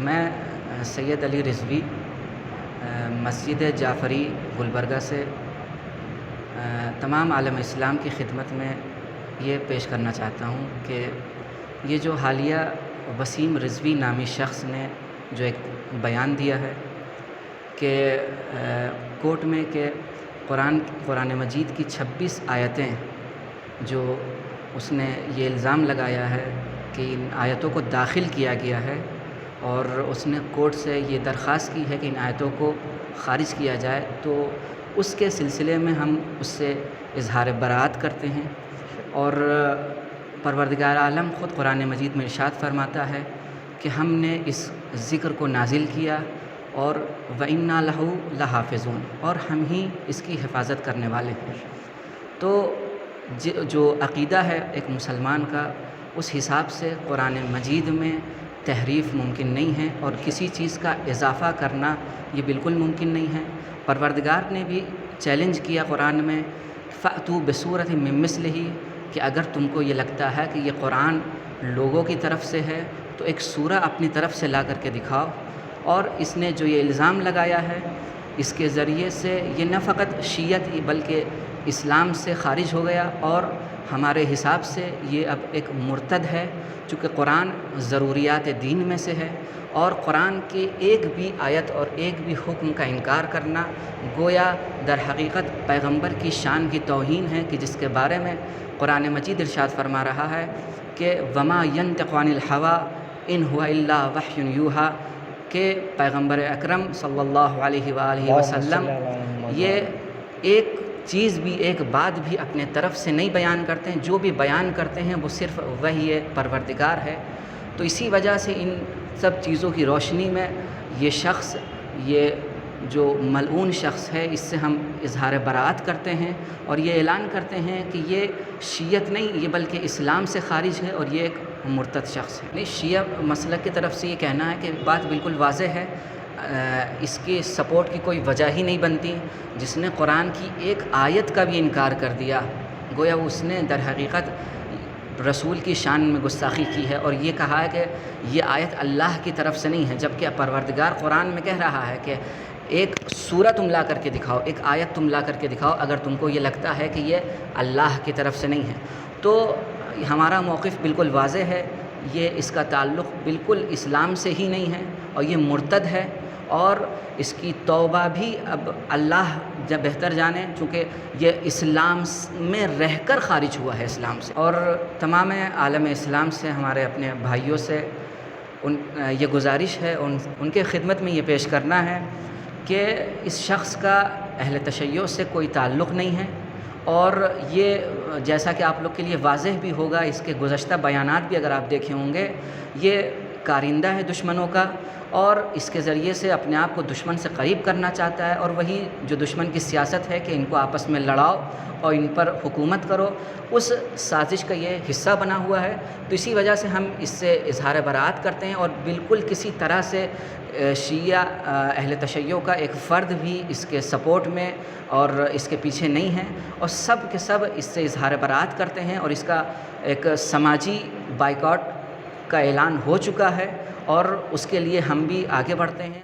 میں سید علی رضوی مسجد جعفری گلبرگہ سے تمام عالم اسلام کی خدمت میں یہ پیش کرنا چاہتا ہوں کہ یہ جو حالیہ وسیم رضوی نامی شخص نے جو ایک بیان دیا ہے کہ کورٹ میں کہ قرآن مجید کی 26 آیتیں جو اس نے یہ الزام لگایا ہے کہ ان آیتوں کو داخل کیا گیا ہے، اور اس نے کورٹ سے یہ درخواست کی ہے کہ ان آیتوں کو خارج کیا جائے، تو اس کے سلسلے میں ہم اس سے اظہار براءت کرتے ہیں۔ اور پروردگار عالم خود قرآن مجید میں ارشاد فرماتا ہے کہ ہم نے اس ذکر کو نازل کیا اور وَإِنَّا لَهُ لَحَافِظُونَ، اور ہم ہی اس کی حفاظت کرنے والے ہیں۔ تو جو عقیدہ ہے ایک مسلمان کا، اس حساب سے قرآن مجید میں تحریف ممکن نہیں ہے، اور کسی چیز کا اضافہ کرنا یہ بالکل ممکن نہیں ہے۔ پروردگار نے بھی چیلنج کیا قرآن میں فَأْتُوا بِسُورَةٍ مِّن مِّثْلِهِ، کہ اگر تم کو یہ لگتا ہے کہ یہ قرآن لوگوں کی طرف سے ہے تو ایک سورہ اپنی طرف سے لا کر کے دکھاؤ۔ اور اس نے جو یہ الزام لگایا ہے، اس کے ذریعے سے یہ نہ فقط شیعت بلکہ اسلام سے خارج ہو گیا، اور ہمارے حساب سے یہ اب ایک مرتد ہے، چونکہ قرآن ضروریات دین میں سے ہے، اور قرآن کی ایک بھی آیت اور ایک بھی حکم کا انکار کرنا گویا در حقیقت پیغمبر کی شان کی توہین ہے، کہ جس کے بارے میں قرآن مجید ارشاد فرما رہا ہے کہ وَمَا يَنطِقُ عَنِ الْهَوَىٰ إِنْ هُوَ إِلَّا وَحْيٌ يُوحَىٰ، کہ پیغمبر اکرم صلی اللہ علیہ وآلہ وسلم یہ ایک چیز بھی، ایک بات بھی اپنے طرف سے نہیں بیان کرتے ہیں، جو بھی بیان کرتے ہیں وہ صرف وحی پروردگار ہے۔ تو اسی وجہ سے ان سب چیزوں کی روشنی میں یہ شخص، یہ جو ملعون شخص ہے، اس سے ہم اظہار براءت کرتے ہیں، اور یہ اعلان کرتے ہیں کہ یہ شیعت نہیں، یہ بلکہ اسلام سے خارج ہے، اور یہ ایک مرتد شخص ہے۔ نہیں، شیعہ مسلک کی طرف سے یہ کہنا ہے کہ بات بالکل واضح ہے، اس کی سپورٹ کی کوئی وجہ ہی نہیں بنتی۔ جس نے قرآن کی ایک آیت کا بھی انکار کر دیا، گویا اس نے در حقیقت رسول کی شان میں گستاخی کی ہے، اور یہ کہا ہے کہ یہ آیت اللہ کی طرف سے نہیں ہے، جبکہ پروردگار قرآن میں کہہ رہا ہے کہ ایک سورہ تم لا کر کے دکھاؤ، ایک آیت تم لا کر کے دکھاؤ اگر تم کو یہ لگتا ہے کہ یہ اللہ کی طرف سے نہیں ہے۔ تو ہمارا موقف بالکل واضح ہے، یہ اس کا تعلق بالکل اسلام سے ہی نہیں ہے، اور یہ مرتد ہے، اور اس کی توبہ بھی اب اللہ جب بہتر جانے، چونکہ یہ اسلام میں رہ کر خارج ہوا ہے اسلام سے۔ اور تمام عالم اسلام سے، ہمارے اپنے بھائیوں سے یہ گزارش ہے، ان کے خدمت میں یہ پیش کرنا ہے کہ اس شخص کا اہل تشیع سے کوئی تعلق نہیں ہے، اور یہ جیسا کہ آپ لوگ کے لیے واضح بھی ہوگا، اس کے گزشتہ بیانات بھی اگر آپ دیکھے ہوں گے، یہ کارندہ ہے دشمنوں کا، اور اس کے ذریعے سے اپنے آپ کو دشمن سے قریب کرنا چاہتا ہے، اور وہی جو دشمن کی سیاست ہے کہ ان کو آپس میں لڑاؤ اور ان پر حکومت کرو، اس سازش کا یہ حصہ بنا ہوا ہے۔ تو اسی وجہ سے ہم اس سے اظہار براءت کرتے ہیں، اور بالکل کسی طرح سے شیعہ اہل تشیع کا ایک فرد بھی اس کے سپورٹ میں اور اس کے پیچھے نہیں ہے، اور سب کے سب اس سے اظہار براءت کرتے ہیں، اور اس کا ایک سماجی بائیکاٹ کا اعلان ہو چکا ہے، اور اس کے لیے ہم بھی آگے بڑھتے ہیں۔